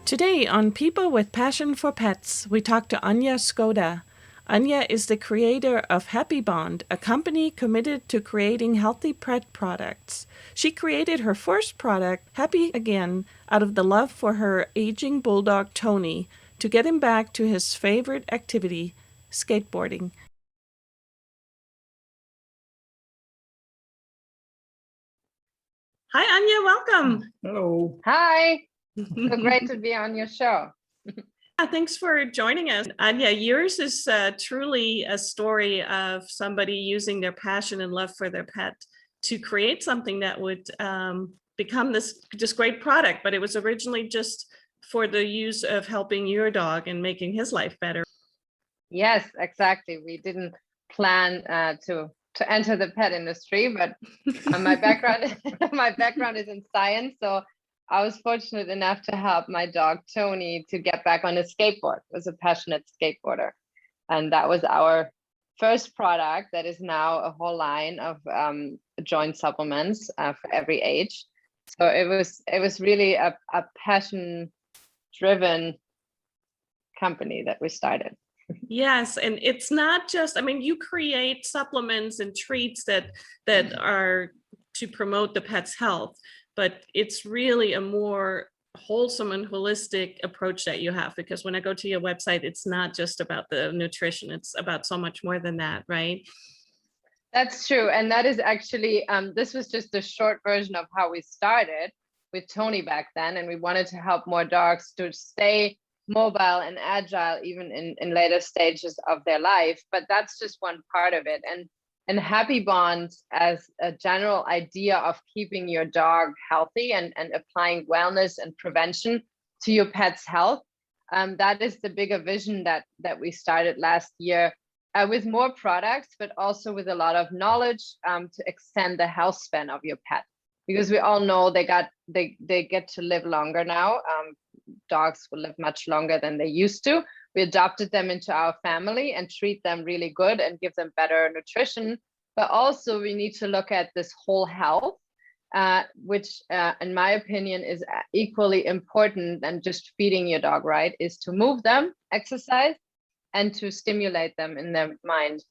Today on People with Passion for Pets, we talk to Anja Skodda. Anja is the creator of Happy Bond, a company committed to creating healthy pet products. She created her first product, Happy Again, out of the love for her aging bulldog Tony, to get him back to his favorite activity, skateboarding. Hi, Anja, welcome. Hello. Hi, so great to be on your show. Thanks for joining us. Anja, yours is truly a story of somebody using their passion and love for their pet to create something that would become this great product, but it was originally just for the use of helping your dog and making his life better. Yes, exactly. We didn't plan to enter the pet industry, but my background is in science, so I was fortunate enough to help my dog Tony to get back on his skateboard. He was a passionate skateboarder, and that was our first product that is now a whole line of joint supplements for every age. So it was really a passion-driven company that we started. Yes, and it's not just, I mean, you create supplements and treats that are to promote the pet's health, but it's really a more wholesome and holistic approach that you have, because when I go to your website, it's not just about the nutrition, it's about so much more than that, right? That's true. And that is actually, this was just a short version of how we started with Tony back then. And we wanted to help more dogs to stay mobile and agile, even in later stages of their life. But that's just one part of it. And Happy Bond as a general idea of keeping your dog healthy and applying wellness and prevention to your pet's health. That is the bigger vision that we started last year with more products, but also with a lot of knowledge to extend the health span of your pet. Because we all know they get to live longer now. Dogs will live much longer than they used to. We adopted them into our family and treat them really good and give them better nutrition. But also we need to look at this whole health, which in my opinion is equally important than just feeding your dog right, is to move them, exercise, and to stimulate them in their mind.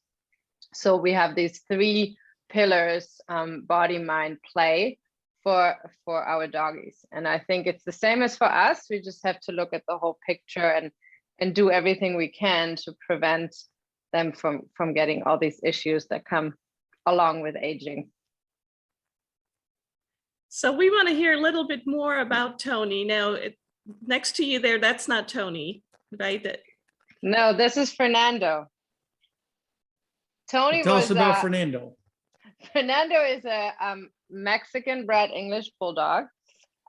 So we have these three pillars, body, mind, play, for our doggies. And I think it's the same as for us. We just have to look at the whole picture and do everything we can to prevent them from getting all these issues that come along with aging. So we want to hear a little bit more about Tony. Now, next to you there, that's not Tony, right? No, this is Fernando. Tony Tell us about Fernando. Fernando is a Mexican bred English bulldog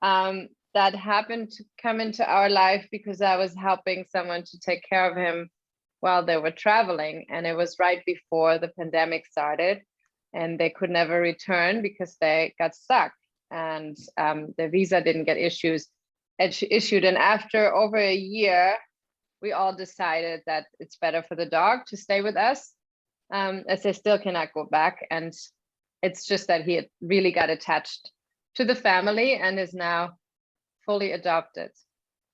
that happened to come into our life because I was helping someone to take care of him while they were traveling. And it was right before the pandemic started and they could never return because they got stuck and the visa didn't get issued. And after over a year, we all decided that it's better for the dog to stay with us as they still cannot go back. And it's just that he had really got attached to the family and is now fully adopted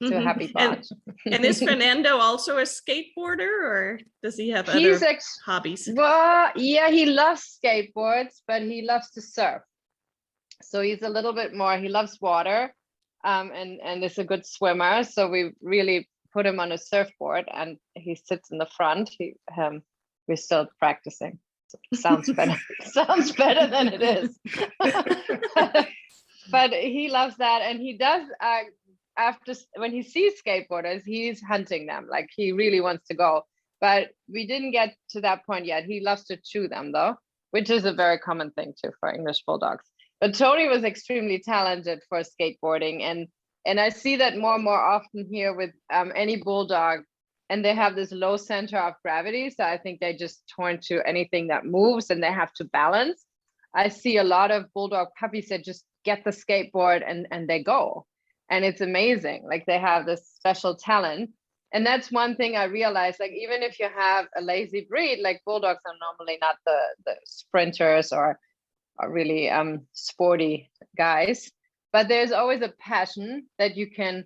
to Happy Bond. And is Fernando also a skateboarder, or does he have other hobbies? Well, yeah, he loves skateboards, but he loves to surf. So he's a little bit more, he loves water and is a good swimmer. So we really put him on a surfboard and he sits in the front. We're still practicing. Sounds better. Sounds better than it is. But he loves that, and he does. After when he sees skateboarders, he's hunting them. Like he really wants to go. But we didn't get to that point yet. He loves to chew them though, which is a very common thing too for English bulldogs. But Tony was extremely talented for skateboarding, and I see that more and more often here with any bulldog. And they have this low center of gravity. So I think they just turn to anything that moves and they have to balance. I see a lot of bulldog puppies that just get the skateboard and they go. And it's amazing. Like they have this special talent. And that's one thing I realized, like, even if you have a lazy breed, like bulldogs are normally not the sprinters or really sporty guys, but there's always a passion that you can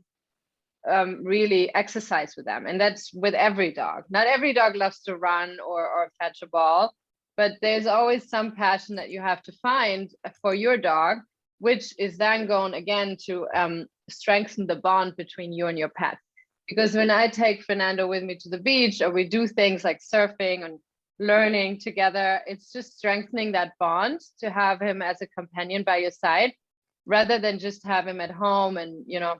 really exercise with them. And that's with every dog. Not every dog loves to run or catch a ball, but there's always some passion that you have to find for your dog, which is then going again to strengthen the bond between you and your pet. Because when I take Fernando with me to the beach, or we do things like surfing and learning together, it's just strengthening that bond to have him as a companion by your side, rather than just have him at home and, you know,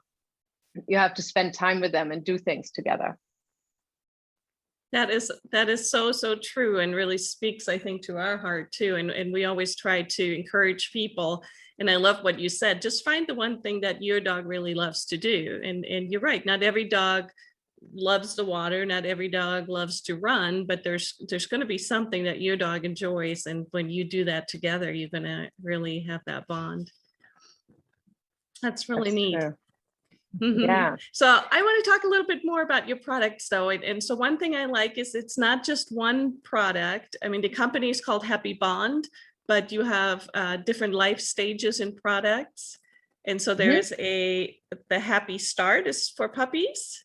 you have to spend time with them and do things together. That is so true, and really speaks, I think, to our heart too. And we always try to encourage people. And I love what you said, just find the one thing that your dog really loves to do. And you're right, not every dog loves the water, not every dog loves to run, but there's going to be something that your dog enjoys. And when you do that together, you're going to really have that bond. That's really neat. True. Mm-hmm. Yeah. So I want to talk a little bit more about your products though. And so one thing I like is it's not just one product. I mean, the company is called Happy Bond, but you have different life stages in products. And so there is the Happy Start is for puppies.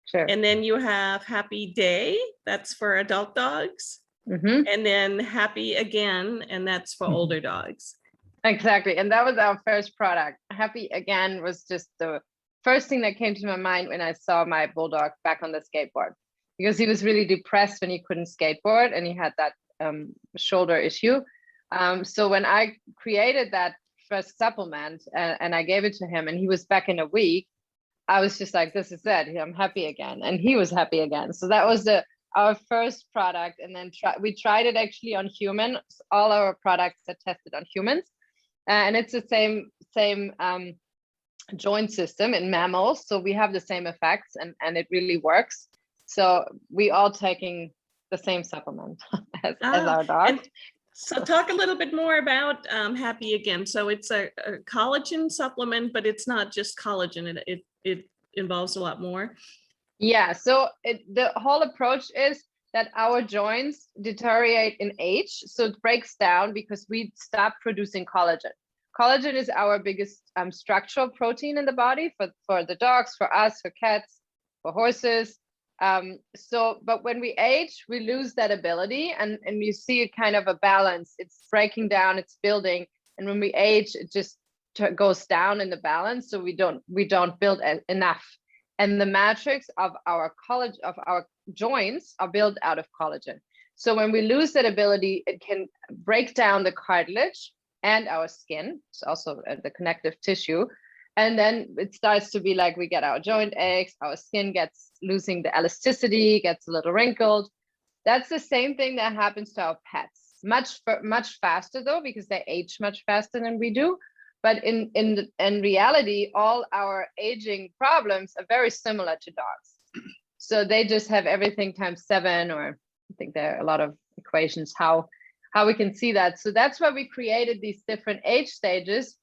Sure. And then you have Happy Day, that's for adult dogs. And then Happy Again, and that's for older dogs. Exactly. And that was our first product. Happy Again was just the first thing that came to my mind when I saw my Bulldog back on the skateboard, because he was really depressed when he couldn't skateboard and he had that shoulder issue. So when I created that first supplement and I gave it to him and he was back in a week, I was just like, this is it. I'm happy again. And he was happy again. So that was our first product. And then we tried it actually on humans. All our products are tested on humans. And it's the same joint system in mammals. So we have the same effects and it really works. So we all taking the same supplement as our dog. So talk a little bit more about Happy Again. So it's a collagen supplement, but it's not just collagen. It involves a lot more. Yeah. So the whole approach is that our joints deteriorate in age. So it breaks down because we stop producing collagen. Collagen is our biggest structural protein in the body for the dogs, for us, for cats, for horses. But when we age, we lose that ability and you see a kind of a balance. It's breaking down, it's building. And when we age, it just goes down in the balance. So we don't build enough. And the matrix of our joints are built out of collagen. So when we lose that ability, it can break down the cartilage and our skin. It's also the connective tissue. And then it starts to be like we get our joint aches, our skin gets losing the elasticity, gets a little wrinkled. That's the same thing that happens to our pets. Much faster though, because they age much faster than we do. But in reality, all our aging problems are very similar to dogs. So they just have everything times 7, or I think there are a lot of equations how we can see that. So that's why we created these different age stages,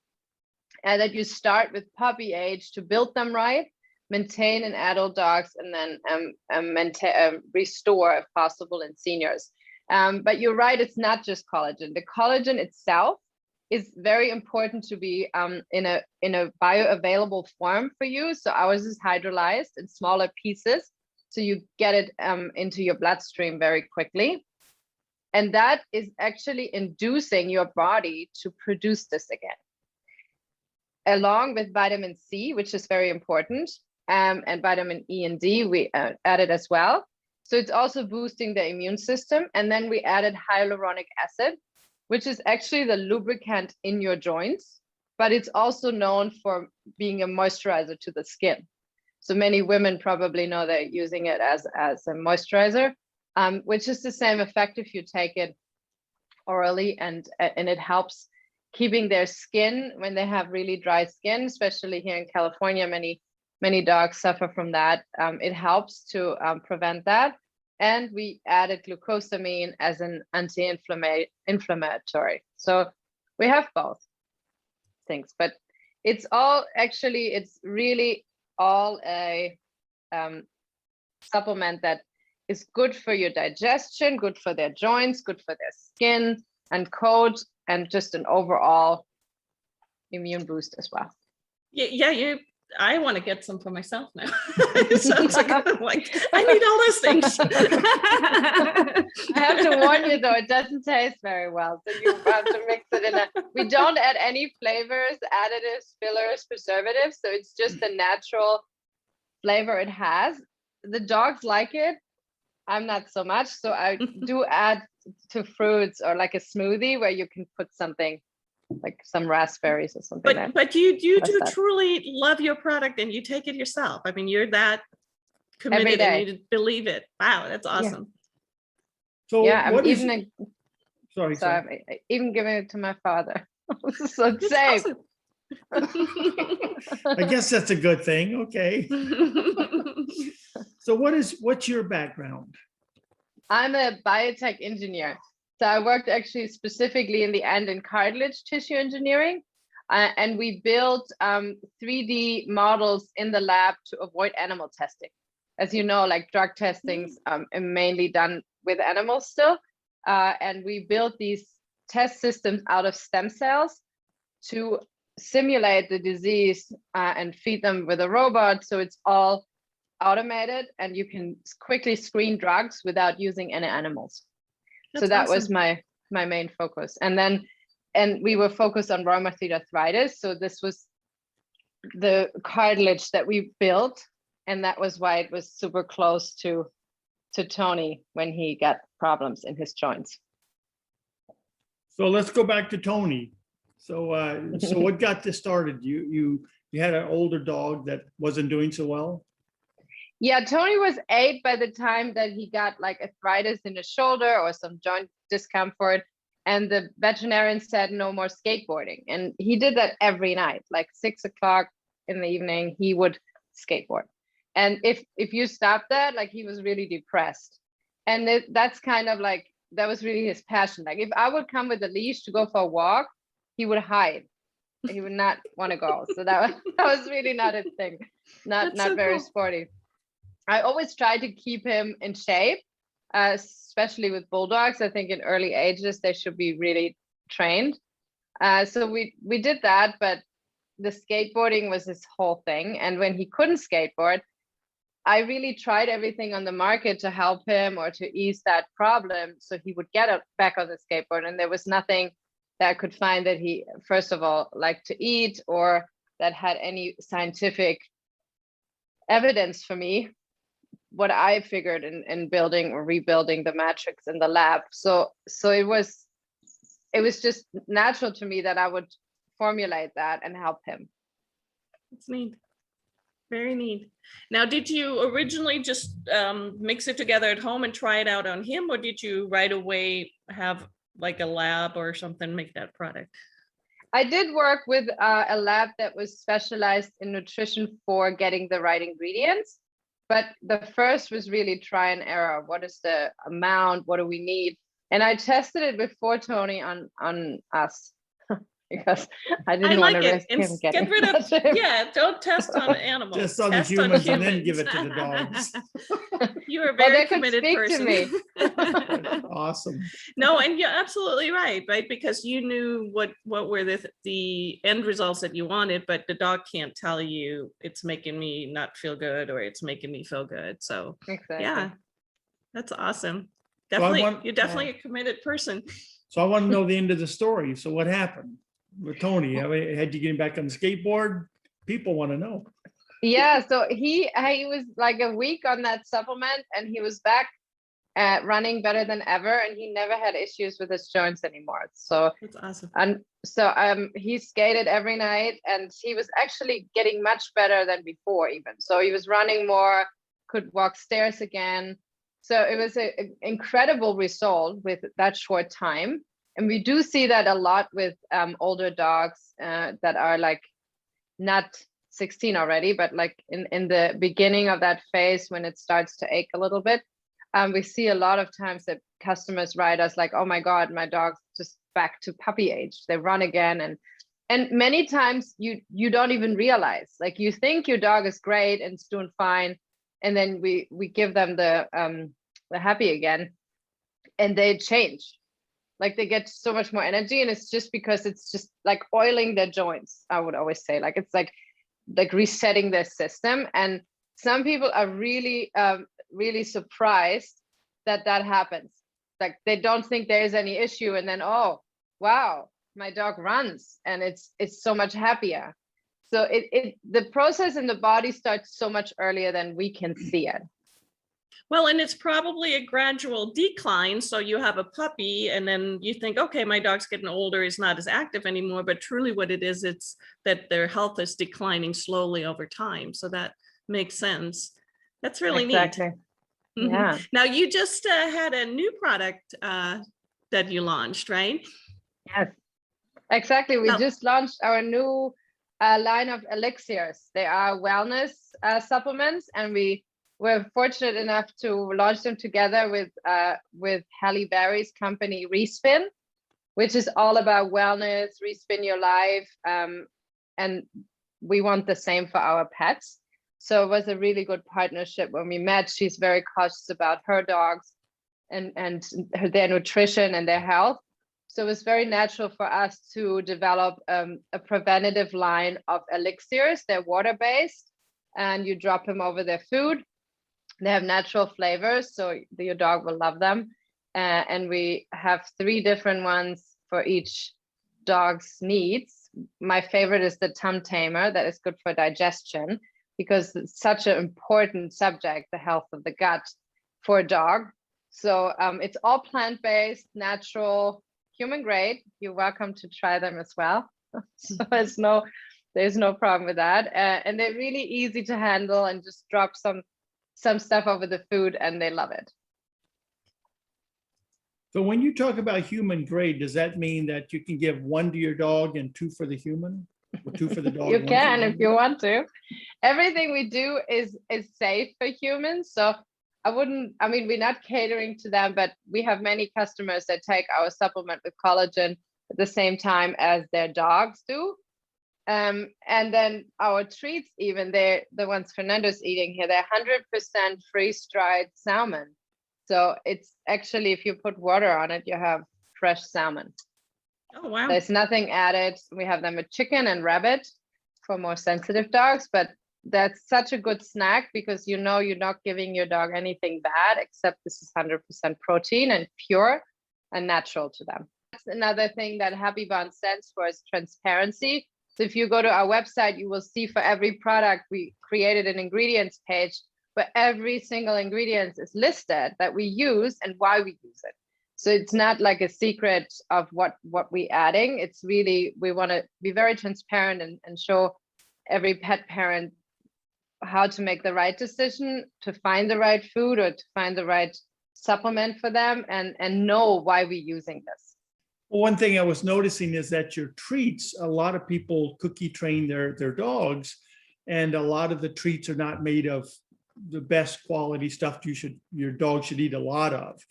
and that you start with puppy age to build them right, maintain in adult dogs, and then restore if possible in seniors. But you're right, it's not just collagen. The collagen itself is very important to be in a bioavailable form for you. So ours is hydrolyzed in smaller pieces, so you get it into your bloodstream very quickly. And that is actually inducing your body to produce this again, along with vitamin C, which is very important, and vitamin E and D we added as well. So it's also boosting the immune system. And then we added hyaluronic acid, which is actually the lubricant in your joints, but it's also known for being a moisturizer to the skin. So many women probably know they're using it as a moisturizer, which is the same effect if you take it orally, and it helps keeping their skin when they have really dry skin, especially here in California. Many dogs suffer from that. It helps to prevent that. And we added glucosamine as an anti-inflammatory. So we have both things, but it's really all a supplement that is good for your digestion, good for their joints, good for their skin and coat, and just an overall immune boost as well. Yeah, you I want to get some for myself now. It sounds like I'm like, I need all those things. I have to warn you though, it doesn't taste very well. So you have to mix it in. We don't add any flavors, additives, fillers, preservatives. So it's just the natural flavor it has. The dogs like it. I'm not so much. So I do add to fruits or like a smoothie where you can put something like some raspberries or something. But you do truly love your product and you take it yourself. I mean, you're that committed and you believe it. Wow, that's awesome. Yeah. So yeah, what I'm is even sorry. I'm even giving it to my father. So it's safe. Awesome. I guess that's a good thing. Okay. So what's your background? I'm a biotech engineer. So I worked actually specifically in the end in cartilage tissue engineering. And we built 3D models in the lab to avoid animal testing. As you know, like drug testings are mainly done with animals still. And we built these test systems out of stem cells to simulate the disease and feed them with a robot. So it's all automated and you can quickly screen drugs without using any animals. That's so that awesome. was my main focus. And we were focused on rheumatoid arthritis. So this was the cartilage that we built. And that was why it was super close to Tony when he got problems in his joints. So let's go back to Tony. So so what got this started? You had an older dog that wasn't doing so well? Yeah, Tony was 8 by the time that he got like arthritis in his shoulder or some joint discomfort. And the veterinarian said no more skateboarding. And he did that every night, like 6 o'clock in the evening, he would skateboard. And if you stop that, like he was really depressed. And that's kind of like, that was really his passion. Like if I would come with a leash to go for a walk, he would hide. He would not want to go. So that was really not his thing. Not so very cool. sporty. I always try to keep him in shape, especially with bulldogs. I think in early ages, they should be really trained. So we did that, but the skateboarding was his whole thing. And when he couldn't skateboard, I really tried everything on the market to help him or to ease that problem so he would get back on the skateboard. And there was nothing that I could find that he, first of all, liked to eat or that had any scientific evidence for me, what I figured in building or rebuilding the matrix in the lab. So it was just natural to me that I would formulate that and help him. That's neat. Very neat. Now, did you originally just mix it together at home and try it out on him, or did you right away have like a lab or something make that product? I did work with a lab that was specialized in nutrition for getting the right ingredients. But the first was really try and error. What is the amount? What do we need? And I tested it before Tony on us because I didn't want to risk him getting. Get rid of, yeah, don't test on animals. Just on the humans and then give it to the dogs. You are a very well, committed person. To me. Awesome. No, and you're absolutely right? Because you knew what were the end results that you wanted, but the dog can't tell you it's making me not feel good or it's making me feel good. So exactly. Yeah, that's awesome. Definitely, So you're definitely a committed person. So I want to know the end of the story. So what happened with Tony? I mean, had you getting back on the skateboard? People want to know. Yeah, so he was like a week on that supplement and he was back running better than ever, and he never had issues with his joints anymore. So that's awesome. And so he skated every night and he was actually getting much better than before even. So he was running more, could walk stairs again. So it was an incredible result with that short time. And we do see that a lot with older dogs that are like not 16 already, but like in the beginning of that phase when it starts to ache a little bit. We see a lot of times that customers write us like, oh my God, my dog's just back to puppy age. They run again. And many times you don't even realize, like you think your dog is great and it's doing fine. And then we give them the happy again and they change. Like they get so much more energy, and it's just because it's just like oiling their joints. I would always say, like, it's like like resetting their system. And some people are really, really surprised that that happens. Like they don't think there is any issue, and then, oh, wow, my dog runs and it's so much happier. So the process in the body starts so much earlier than we can see it. Well, and it's probably a gradual decline. So you have a puppy and then you think, okay, my dog's getting older, he's not as active anymore. But truly what it is, it's that their health is declining slowly over time. So that makes sense. That's really Exactly. neat. Yeah. Now you just had a new product that you launched, right? Yes, exactly. We just launched our new line of elixirs. They are wellness supplements, and we were fortunate enough to launch them together with Halle Berry's company Respin, which is all about wellness, respin your life, and we want the same for our pets. So it was a really good partnership when we met. She's very cautious about her dogs and their nutrition and their health. So it was very natural for us to develop a preventative line of elixirs. They're water-based, and you drop them over their food. They have natural flavors, so your dog will love them. And we have 3 different ones for each dog's needs. My favorite is the Tum Tamer, that is good for digestion, because it's such an important subject, the health of the gut for a dog. So it's all plant-based, natural, human grade. You're welcome to try them as well. So there's no problem with that. And they're really easy to handle, and just drop some stuff over the food and they love it. So when you talk about human grade, does that mean that you can give 1 to your dog and 2 for the human? Or 2 for the dog? You can if you want to. Everything we do is safe for humans. So we're not catering to them, but we have many customers that take our supplement with collagen at the same time as their dogs do. And then our treats, even they're the ones Fernando's eating here, they're 100% freeze-dried salmon. So it's actually, if you put water on it, you have fresh salmon. Oh, wow. There's nothing added. We have them with chicken and rabbit for more sensitive dogs, but that's such a good snack because you're not giving your dog anything bad, except this is 100% protein and pure and natural to them. That's another thing that Happy Bond stands for, is transparency. So if you go to our website, you will see for every product, we created an ingredients page where every single ingredient is listed that we use and why we use it. So it's not like a secret of what we're adding. It's really, we want to be very transparent and show every pet parent how to make the right decision, to find the right food or to find the right supplement for them, and know why we're using this. Well, one thing I was noticing is that your treats, a lot of people cookie train their dogs, and a lot of the treats are not made of the best quality stuff your dog should eat a lot of.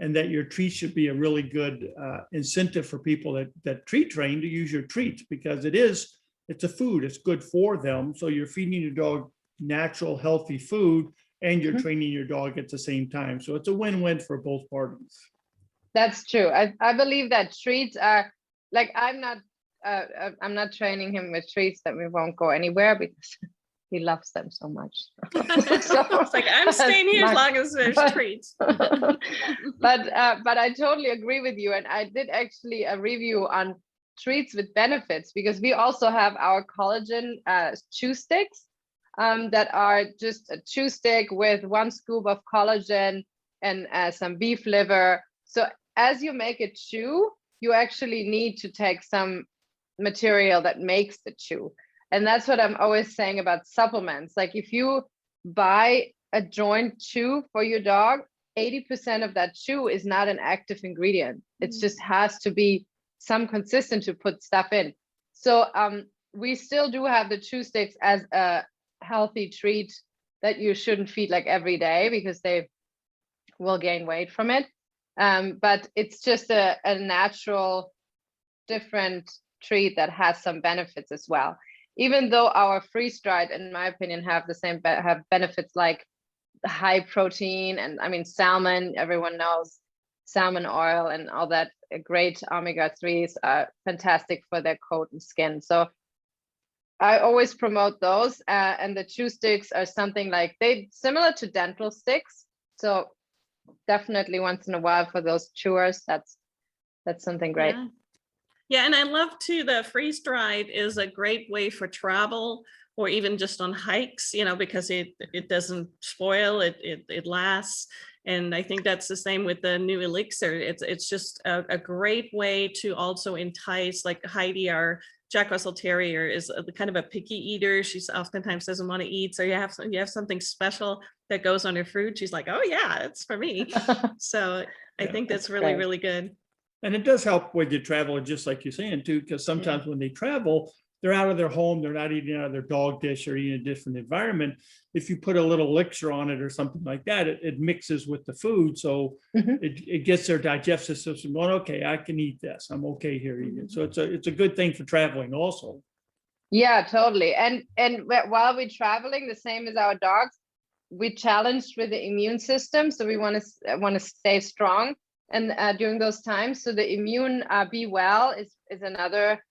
And that your treats should be a really good incentive for people that treat train to use your treats, because it's a food, it's good for them. So you're feeding your dog natural, healthy food, and you're training your dog at the same time. So it's a win-win for both parties. That's true. I believe that treats are, like, I'm not training him with treats that we won't go anywhere because he loves them so much. So, it's like, I'm staying here as long as there's treats. But I totally agree with you. And I did actually a review on treats with benefits, because we also have our collagen chew sticks that are just a chew stick with 1 scoop of collagen and some beef liver. So as you make a chew, you actually need to take some material that makes the chew. And that's what I'm always saying about supplements. Like, if you buy a joint chew for your dog, 80% of that chew is not an active ingredient. It just has to be some consistent to put stuff in. So we still do have the chew sticks as a healthy treat that you shouldn't feed like every day, because they will gain weight from it. But it's just a natural, different treat that has some benefits as well. Even though our freeze-dried, in my opinion, have benefits like high protein, and I mean, salmon, everyone knows salmon oil and all that great omega-3s are fantastic for their coat and skin. So I always promote those, and the chew sticks are something like similar to dental sticks. So definitely once in a while for those chewers, that's something great. Yeah. Yeah, and I love too, the freeze dried is a great way for travel or even just on hikes, because it doesn't spoil, it lasts. And I think that's the same with the new elixir. It's just a great way to also entice, like Heidi, our Jack Russell Terrier, is kind of a picky eater. She's oftentimes doesn't want to eat. So you have something special that goes on her food. She's like, oh yeah, it's for me. So I think that's really, really good. And it does help when you travel, just like you're saying too, because sometimes when they travel, they're out of their home, they're not eating out of their dog dish or eating a different environment. If you put a little elixir on it or something like that, it mixes with the food. So it gets their digestive system going, okay, I can eat this. I'm okay here eating. So it's a good thing for traveling also. Yeah, totally. And while we're traveling, the same as our dogs, we challenged with the immune system. So we want to stay strong. And during those times, so the immune Be Well is another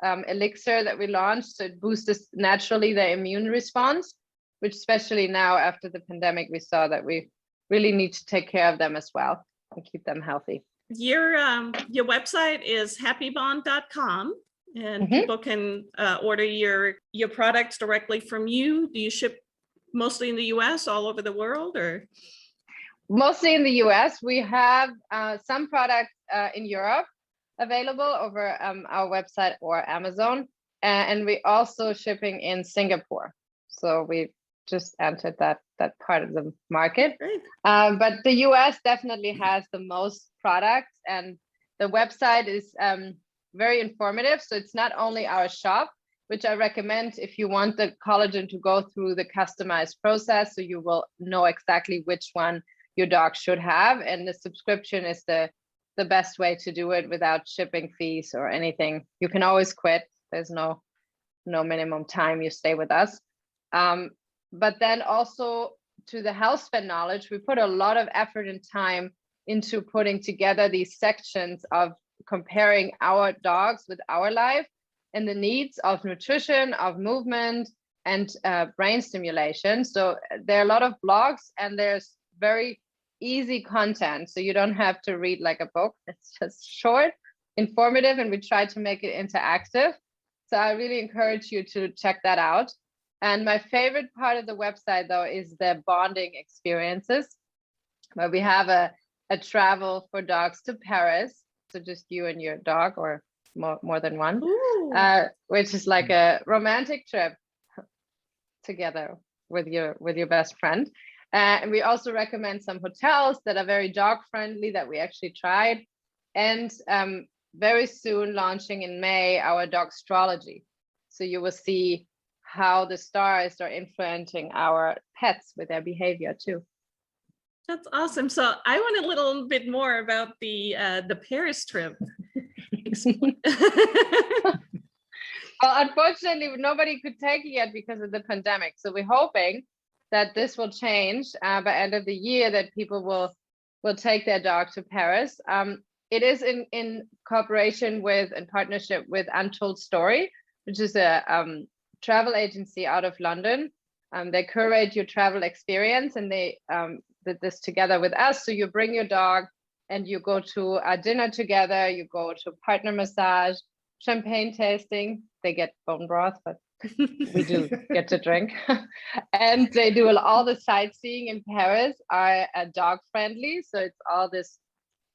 elixir that we launched. So it boosts naturally the immune response, which especially now after the pandemic, we saw that we really need to take care of them as well and keep them healthy. Your website is happybond.com, and people can order your products directly from you. Do you ship mostly in the US, all over the world, or? Mostly in the US. We have some products in Europe available over our website or Amazon, and we also shipping in Singapore. So we just entered that part of the market. But the US definitely has the most products, and the website is very informative. So it's not only our shop, which I recommend if you want the collagen to go through the customized process, so you will know exactly which one your dog should have, and the subscription is the best way to do it without shipping fees or anything. You can always quit. There's no minimum time you stay with us. But then also to the health span knowledge, we put a lot of effort and time into putting together these sections of comparing our dogs with our life and the needs of nutrition, of movement, and brain stimulation. So there are a lot of blogs, and there's very easy content, so you don't have to read like a book. It's just short, informative, and we try to make it interactive. So I really encourage you to check that out. And my favorite part of the website though is the bonding experiences, where we have a travel for dogs to Paris, so just you and your dog, or more than one, which is like a romantic trip together with your best friend. And we also recommend some hotels that are very dog friendly that we actually tried. And very soon launching in May, our dog astrology. So you will see how the stars are influencing our pets with their behavior too. That's awesome. So I want a little bit more about the Paris trip. Well, unfortunately, nobody could take it yet because of the pandemic. So we're hoping that this will change by end of the year, that people will take their dog to Paris. It is in cooperation with and partnership with Untold Story, which is a travel agency out of London. They curate your travel experience, and they did this together with us. So you bring your dog and you go to a dinner together, you go to partner massage, champagne tasting. They get bone broth, but we do get to drink. And they do all the sightseeing in Paris are dog friendly. So it's all this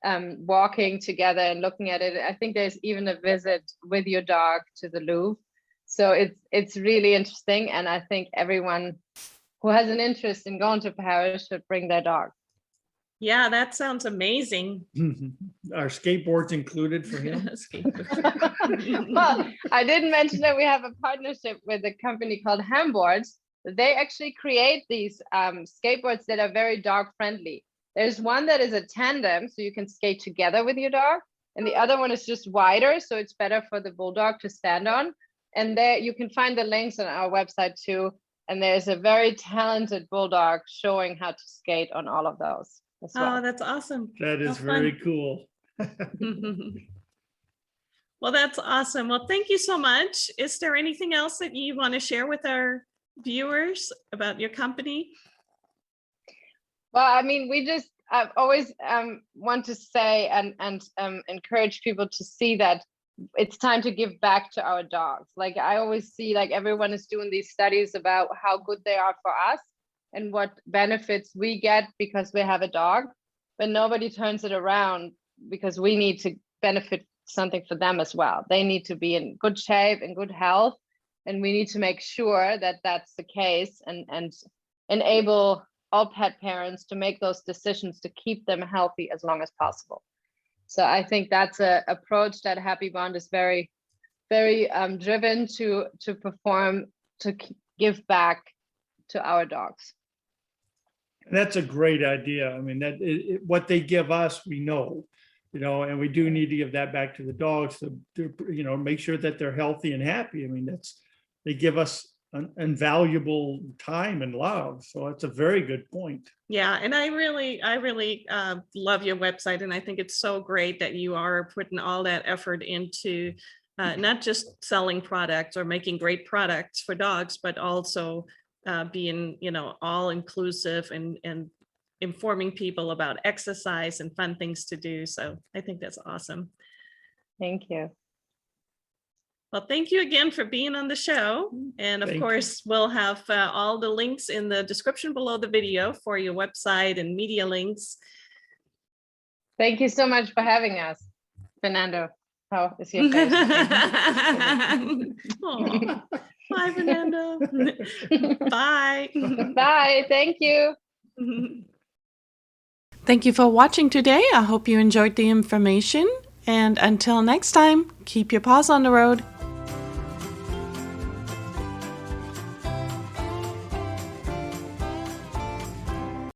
walking together and looking at it. I think there's even a visit with your dog to the Louvre. So it's really interesting. And I think everyone who has an interest in going to Paris should bring their dog. Yeah, that sounds amazing. Are skateboards included for him? Well, I didn't mention that we have a partnership with a company called Hamboards. They actually create these skateboards that are very dog friendly. There's one that is a tandem, so you can skate together with your dog. And the other one is just wider, so it's better for the bulldog to stand on. And there you can find the links on our website too. And there's a very talented bulldog showing how to skate on all of those. Oh, that's awesome. That is very cool. Well, that's awesome. Well, thank you so much. Is there anything else that you want to share with our viewers about your company? Well, I mean, we just always want to say and encourage people to see that it's time to give back to our dogs. Like I always see, like everyone is doing these studies about how good they are for us and what benefits we get because we have a dog, but nobody turns it around because we need to benefit something for them as well. They need to be in good shape and good health, and we need to make sure that that's the case and enable all pet parents to make those decisions to keep them healthy as long as possible. So I think that's an approach that Happy Bond is very, very driven to perform, to give back to our dogs. That's a great idea. I mean, what they give us, we know, and we do need to give that back to the dogs to make sure that they're healthy and happy. I mean, they give us an invaluable time and love. So it's a very good point. Yeah, and I really love your website, and I think it's so great that you are putting all that effort into not just selling products or making great products for dogs, but also being all inclusive and informing people about exercise and fun things to do. So I think that's awesome. Thank you. Well, thank you again for being on the show. And of course, we'll have all the links in the description below the video for your website and media links. Thank you so much for having us. Fernando, how is your face? Aw. Bye, Fernando. Bye. Bye. Thank you. Thank you for watching today. I hope you enjoyed the information. And until next time, keep your paws on the road.